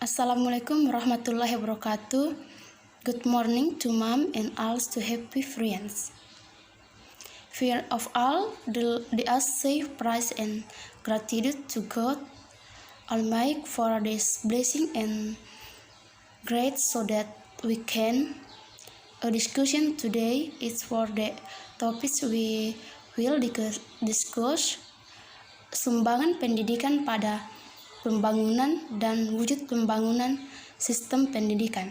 Assalamualaikum warahmatullahi wabarakatuh. Good morning to mom and all to happy friends. Fear of all, the us say praise and gratitude to God Almighty for this blessing and grace so that we can. A discussion today is for the topics we will discuss sumbangan pendidikan pada pembangunan dan wujud pembangunan sistem pendidikan.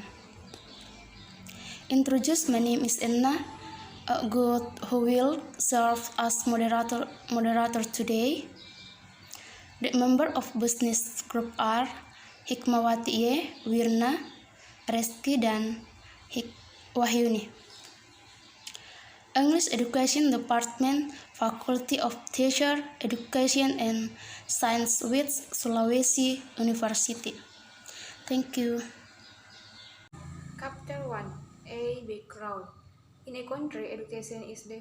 Introduce, my name is Enna, who will serve as moderator today. The member of business group are Hikmawati Ye, Wirna, Reski, dan Wahyuni. English Education Department, Faculty of Teacher, Education and Science with Sulawesi University. Thank you. Chapter 1. A background. In a country, education is the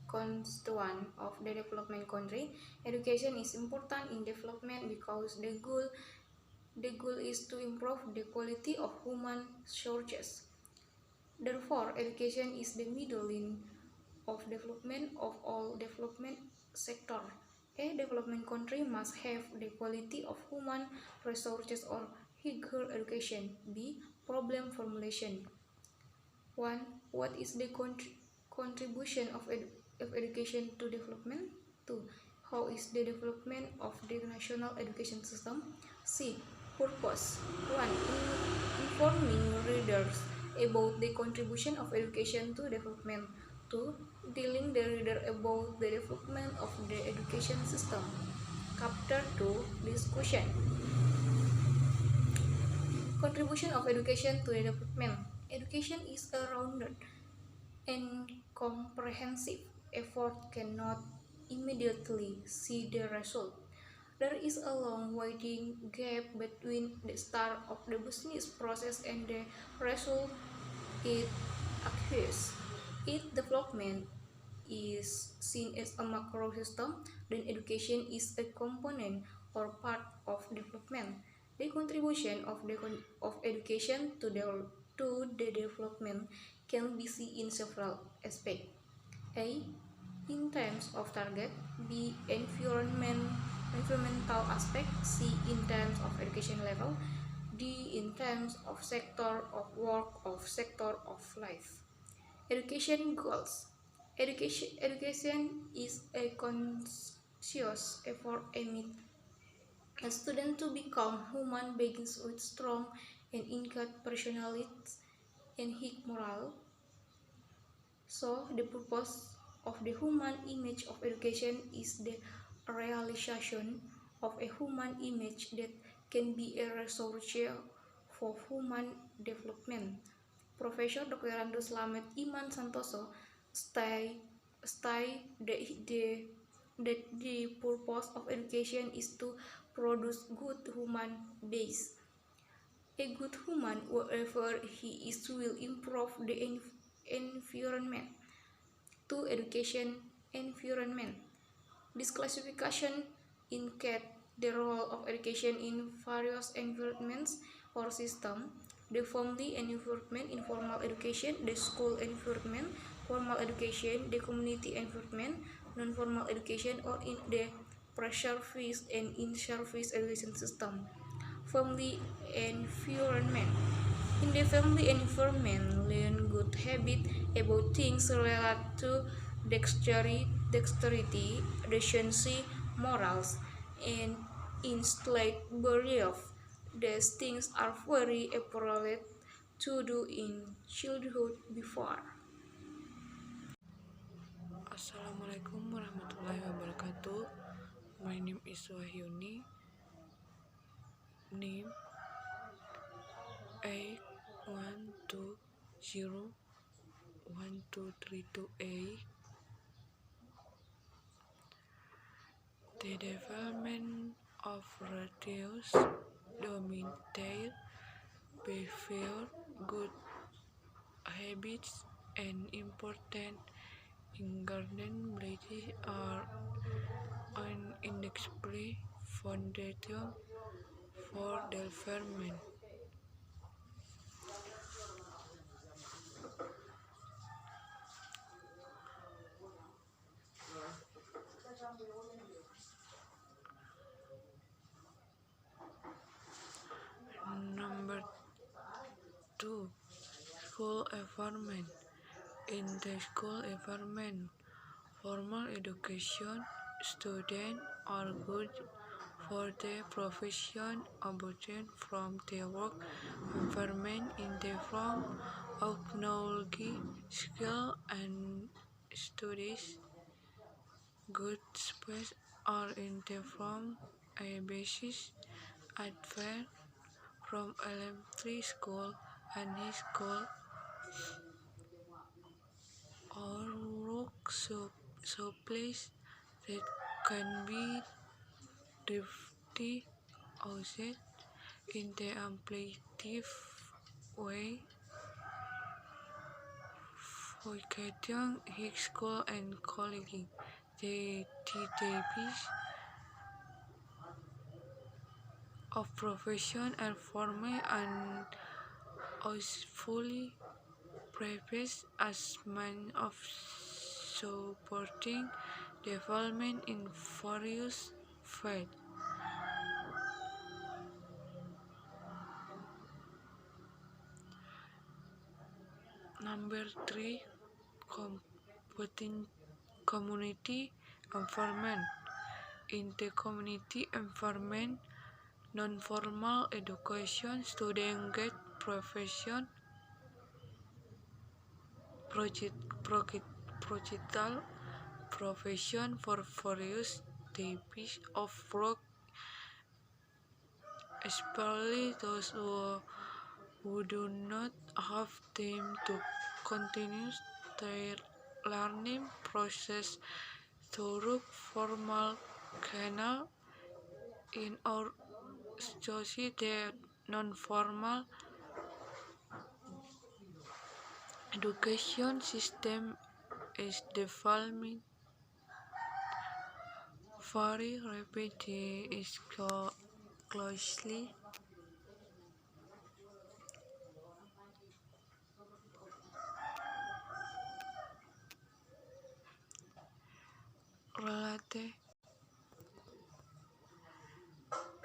constituent of the development country. Education is important in development because the goal is to improve the quality of human resources. Therefore, education is the middle line of development of all development sector. A development country must have the quality of human resources or higher education. B. Problem formulation. 1. What is the contribution of education to development? 2. How is the development of the national education system? C. Purpose. 1. Informing readers about the contribution of education to development. 2. Telling the reader about the development of the education system. Chapter 2. Discussion. Contribution of education to development. Education is a rounded and comprehensive effort cannot immediately see the result. There is a long waiting gap between the start of the business process and the result it occurs. If development is seen as a macro system, then education is a component or part of development. The contribution of education to the development can be seen in several aspects. A. In terms of target. B. Environmental aspect. C. In terms of education level. D. In terms of sector of work of sector of life. Education goals. Education is a conscious effort aimed a student to become human beings with strong and innate personalities and high moral. So, the purpose of the human image of education is the realization of a human image that can be a resource for human development. Professor Dr. Rando Slamet Iman Santoso stated that the purpose of education is to produce good human beings. A good human, wherever he is, will improve the environment. 2. Education environment. This classification indicates the role of education in various environments or systems: the family environment, informal education, the school environment, formal education, the community environment, non-formal education, or in the pre-service and in-service education system. Family environment. In the family environment, learn good habits about things related to dexterity, decency, morals, and instinct belief. These things are very appropriate to do in childhood before. Assalamualaikum warahmatullahi wabarakatuh. My name is Wahyuni. Name 81201232A. The development of reduced dominant behavior, good habits, and important ingredients are an indispensable foundation for development. school environment. In the school environment, formal education students are good for their profession obtained from their work environment in the form of knowledge, skill, and studies. Good space are in the form a basis advert from elementary school and high school or work so place that can be drifty outside in the amplified way. Vocation, high school, and college. The database of profession are formal and usefully preface as means of supporting development in various fields. Number 3, community environment. In the community environment, non-formal education students get profession, projectal profession for various types of work, especially those who do not have time to continue their learning process through formal canal. In our society, the non-formal education system is developing very rapidly, is closely related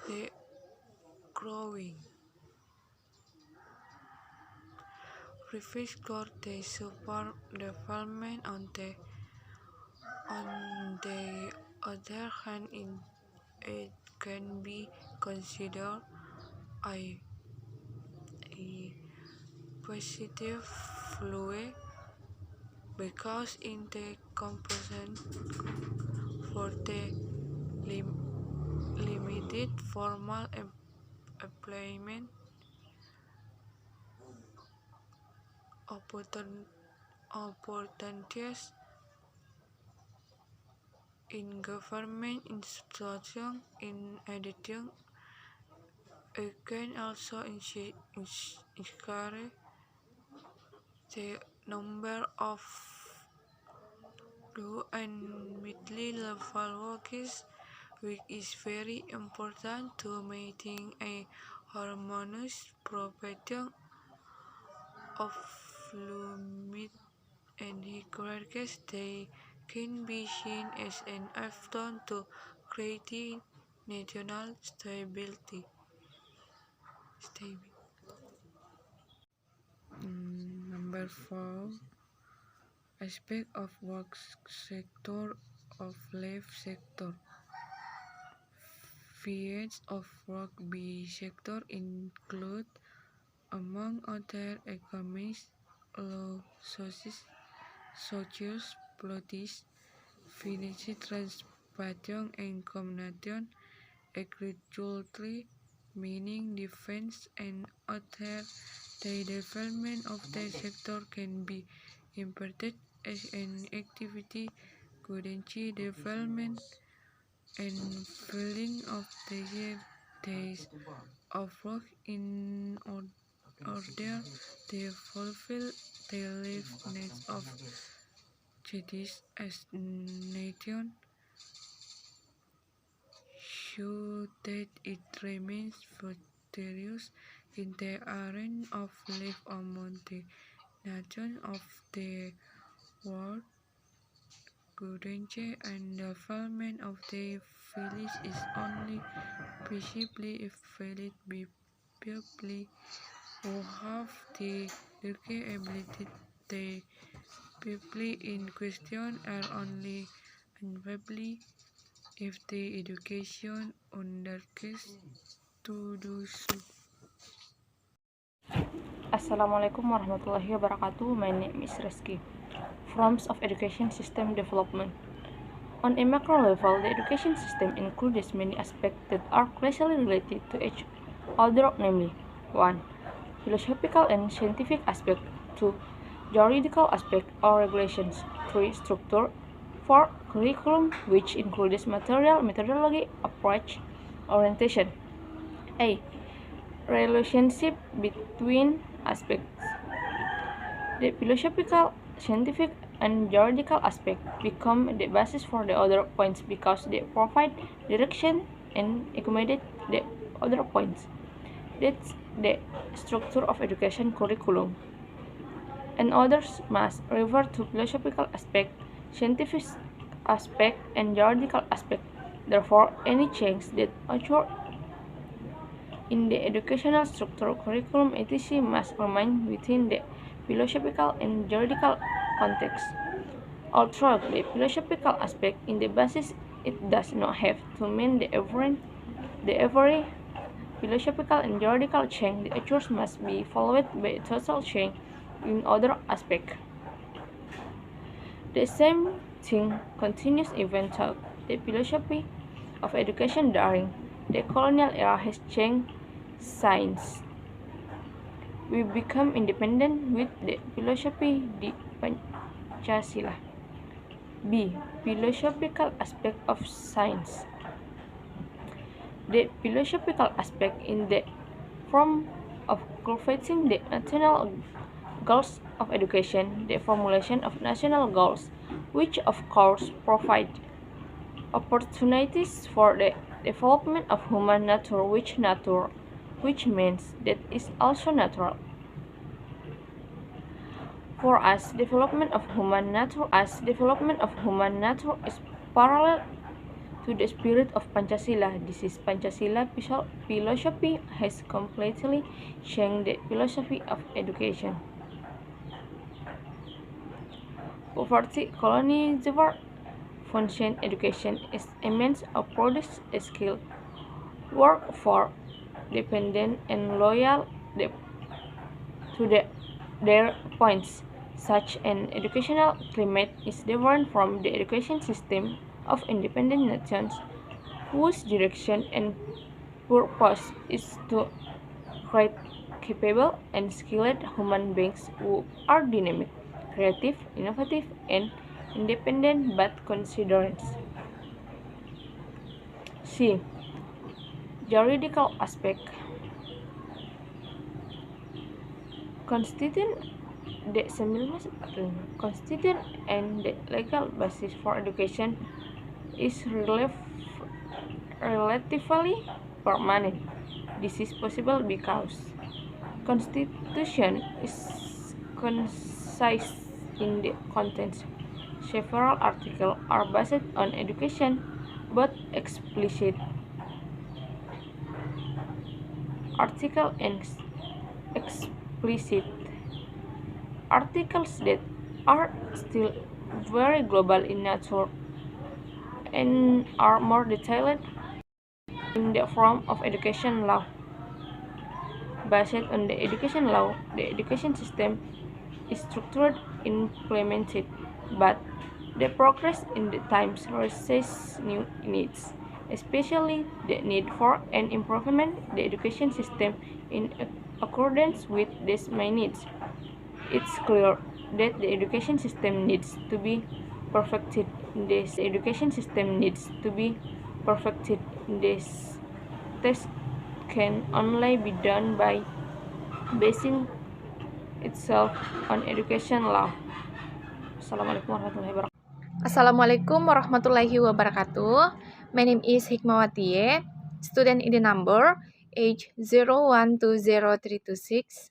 the growing prefix core they support development on the other hand it can be considered a positive fluid because in the comparison for the limited formal employment opportunities in government institutions. In addition, it can also increase the number of low and mid-level workers, which is very important to maintain a harmonious proportion of low, mid, and high workers. They can be seen as an affront to creating national stability. Number 4, aspect of work sector of life sector. Fields of work B sector include, among other, economics, law, socius, politics, finance, transportation and communication, agriculture, mining, defense, and other. The development of the sector can be interpreted as an activity currently development and filling of their days of work in order to fulfill the life needs of cities as nation, so that it remains victorious in the arena of life among the nations of the world. Growth and development of the village is only possible if village be who have the direct ability the people in question are only unable if the education undertakes to do so. Assalamualaikum warahmatullahi wabarakatuh. My name is Reski. Forms of education system development. On a macro level, the education system includes many aspects that are closely related to each other, namely 1. Philosophical and scientific aspect. 2. Juridical aspect or regulations. 3. Structure. 4. Curriculum, which includes material, methodology, approach, orientation. A. Relationship between aspects. The philosophical, scientific, and juridical aspects become the basis for the other points because they provide direction and accommodate the other points. That's the structure of education curriculum. And others must refer to philosophical aspect, scientific aspect, and juridical aspect. Therefore, any change that occurs in the educational structure, curriculum, etc. must remain within the philosophical and juridical context. Although the philosophical aspect in the basis, it does not have to mean the every philosophical and juridical change that occurs must be followed by a total change in other aspects. The same thing continues even though the philosophy of education during the colonial era has changed since. We become independent with the philosophy di Pancasila. B. Philosophical aspect of science. The philosophical aspect in the form of cultivating the national goals of education, the formulation of national goals, which of course provide opportunities for the development of human nature, which means that is also natural. For us, development of human nature is parallel to the spirit of Pancasila. This is Pancasila philosophy has completely changed the philosophy of education. Poverty colonization function education is a means of produce a skilled workforce dependent and loyal to their points. Such an educational climate is different from the education system of independent nations, whose direction and purpose is to create capable and skilled human beings who are dynamic, creative, innovative, and independent but considerate. C. Juridical aspect. Constituent and the legal basis for education is relatively permanent. This is possible because Constitution is concise in the contents. Several articles are based on education, both explicit article and explicit articles that are still very global in nature and are more detailed in the form of education law. Based on the education law, the education system is structured and implemented, but the progress in the times raises new needs, especially the need for an improvement the education system in accordance with these main needs. It's clear that the education system needs to be perfected. This test can only be done by basing itself on education law. Assalamualaikum warahmatullahi wabarakatuh. My name is Hikmawati, student ID number age 01203226.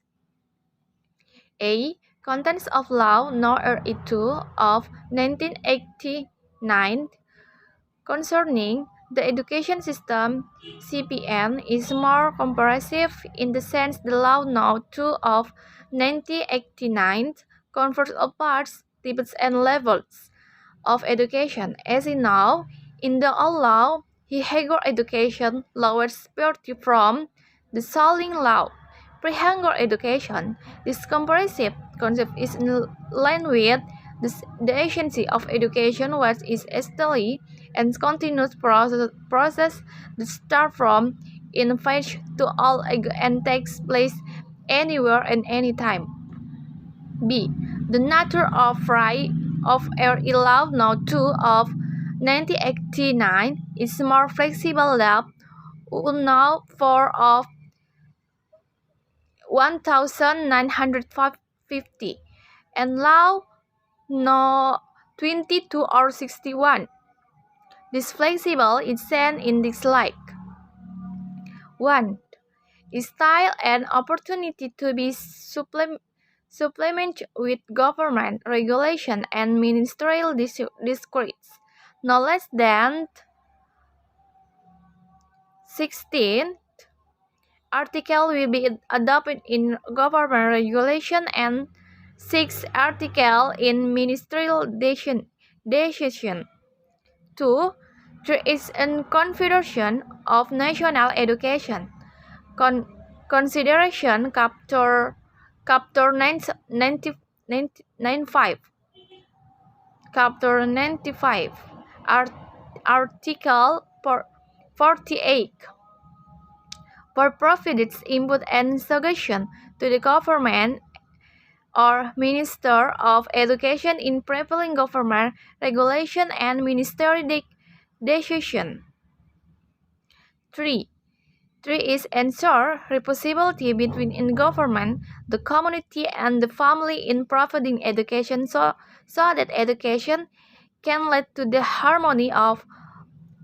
A. Contents of Law No. 82 of 1989 concerning The education system (CPM) is more comprehensive in the sense the Law No. 2 of 1989 confers all parts, types, and levels of education. As in now, in the old law, higher education lowers poverty from the Solling Law. Pre-higher education, this comprehensive concept is in line with the agency of education, which is a steady and continuous process that starts from infant to old and takes place anywhere and anytime. B. The nature of Law No. 2 of 1989 is more flexible than Law 4 of 1950 and Law No. 22 or 61. This flexible is seen in this slide. 1. Style and opportunity to be supplement with government regulation and ministerial decrees. No less than 16 article will be adopted in government regulation and 6 article in ministerial decision. 2. There is a confederation of national education. Consideration Chapter 95. Chapter 95. Article 48. For profits, input and suggestion to the government or Minister of Education in prevailing government regulation and ministerial decision. 3. 3 is ensure reciprocity between in government, the community, and the family in providing education so that education can lead to the harmony of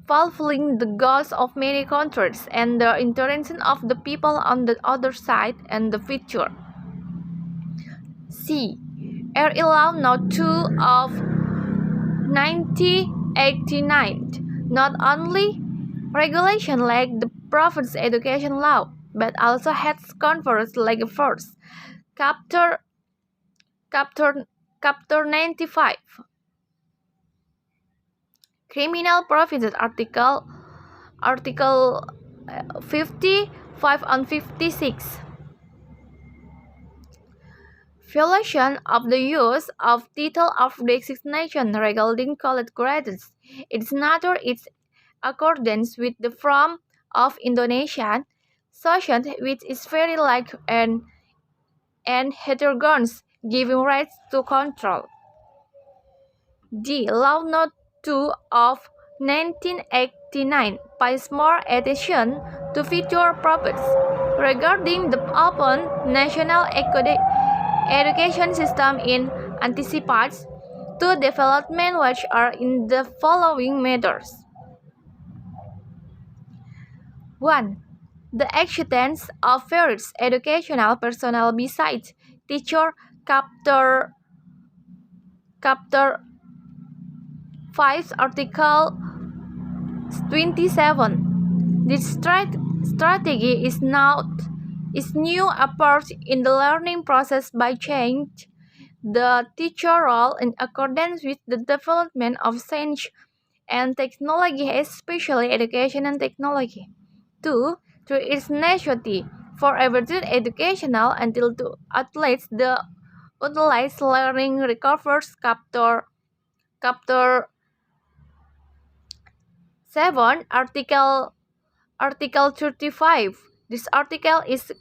fulfilling the goals of many countries and the interaction of the people on the other side and the future. C. Law No. 2 of 1989 not only regulation like the province education law, but also has conferred like first. Chapter 95. Criminal Provisions Article 55 and 56. Violation of the use of title of designation regarding college graduates. Its nature is accordance with the form of Indonesian social, which is very like and heterogeneous, giving rights to control. D. Law No. 2 of 1989 pays more attention to future prospects regarding the open national education system in anticipates two developments which are in the following matters. 1. The existence of various educational personnel besides teacher. Chapter 5, Article 27. This strategy is new approach in the learning process by change the teacher role in accordance with the development of science and technology, especially education and technology. 2. There is necessity for everyday educational until to athletes the utilized learning recovers. Chapter 7, Article 35. This article is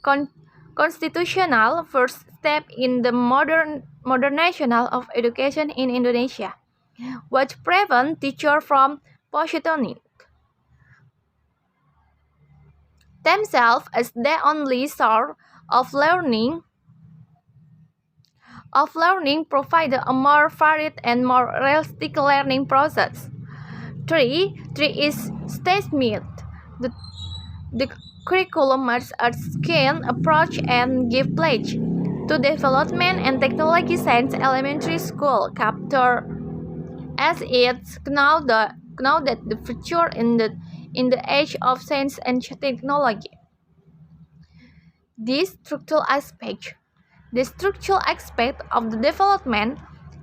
constitutional first step in the modernization of education in Indonesia, which prevent teachers from positioning themselves as the only source of learning, provide a more varied and more realistic learning process. 3 is statement. The curriculum must scan, approach, and give pledge to development and technology science elementary school. Chapter as it's now that the future in the in the age of science and technology. The structural aspect of the development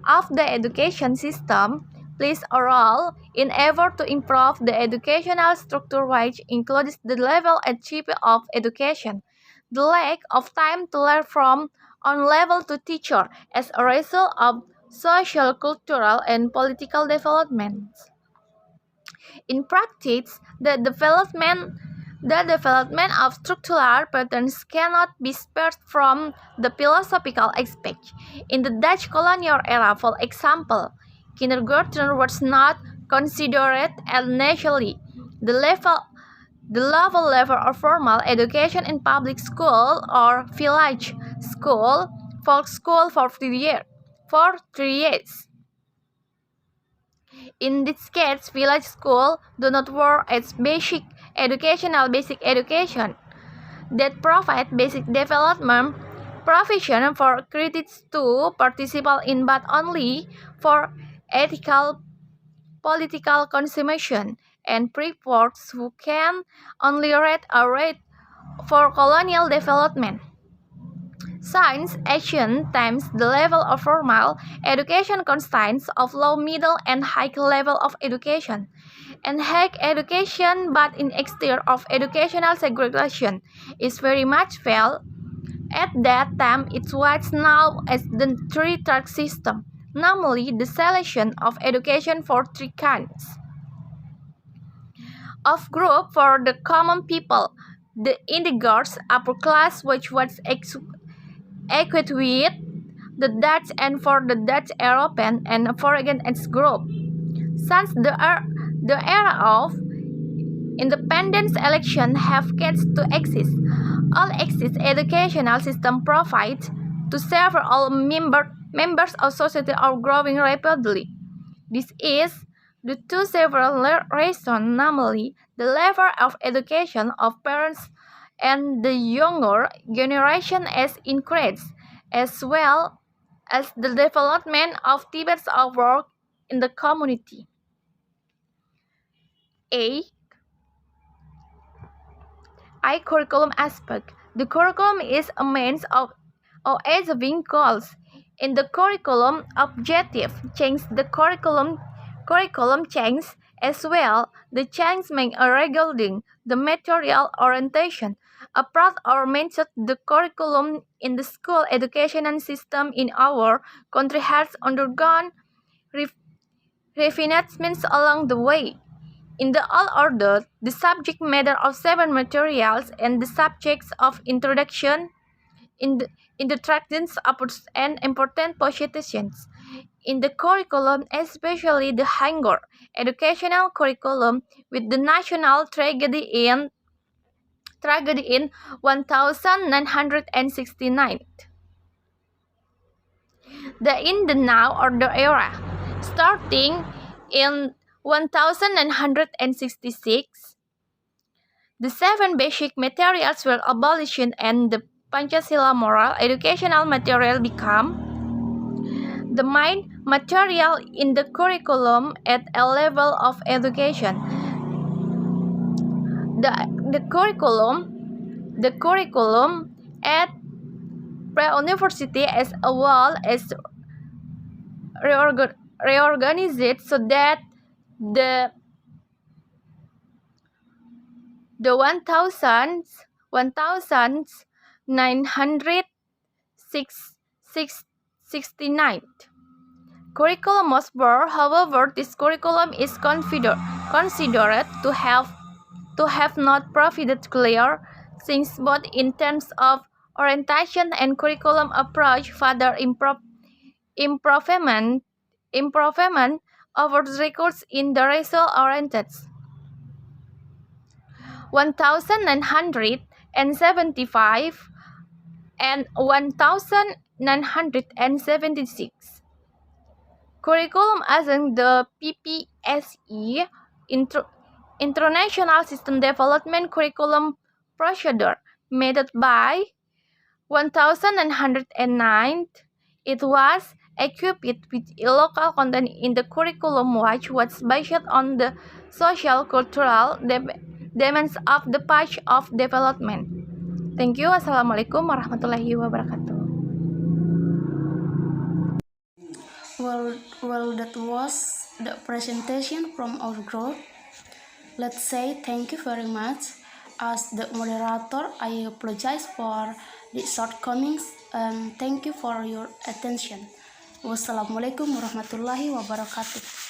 of the education system plays a role in effort to improve the educational structure, which includes the level achieved of education, the lack of time to learn from on level to teacher as a result of social, cultural, and political developments. In practice, the development of structural patterns cannot be spared from the philosophical aspect. In the Dutch colonial era, for example, kindergarten was not considered as necessarily the level of formal education in public school or village school, folk school for 3 years. In this case, village schools do not work as basic education that provide basic development provision for critics to participate in, but only for ethical political consummation and preports who can only read for colonial development. Since ancient times, the level of formal education consists of low, middle, and high level of education, and high education, but in exterior of educational segregation, is very much felt. At that time, it was known as the three-track system, namely the selection of education for three kinds of group: for the common people, the indigers, upper class, which was equipped with the Dutch, and for the Dutch European and foreign age group. Since the era of independence, election have ceased to exist. All exist educational system provides to serve all members of society are growing rapidly. This is due to several reasons, namely the level of education of parents and the younger generation has increased, as well as the development of types of work in the community. I curriculum aspect. The curriculum is a means of achieving goals. In the curriculum objective change, the curriculum change as well. The change may regarding the material orientation. A part or method the curriculum in the school education system in our country has undergone refinements along the way. In the all order, the subject matter of 7 materials and the subjects of introduction, introductions, and important positions. In the curriculum, especially the Hanger educational curriculum with the national tragedy in 1969. In the now order era, starting in 1966, the 7 basic materials were abolished and the Pancasila moral educational material became the main material in the curriculum at a level of education. The curriculum at pre-university as well as reorganized so that the 1969 curriculum was born. However, this curriculum is considered to have not provided clear things both in terms of orientation and curriculum approach. Further improvement over the records in the result-oriented 1975 and 1976. Curriculum as in the PPSE, International System Development Curriculum Procedure, method by 1909. It was equip it with local content in the curriculum which was based on the social cultural demands of the path of development. Thank you. Assalamualaikum warahmatullahi wabarakatuh. Well, that was the presentation from our group. Let's say thank you very much. As the moderator, I apologize for the shortcomings and thank you for your attention. Wassalamualaikum warahmatullahi wabarakatuh.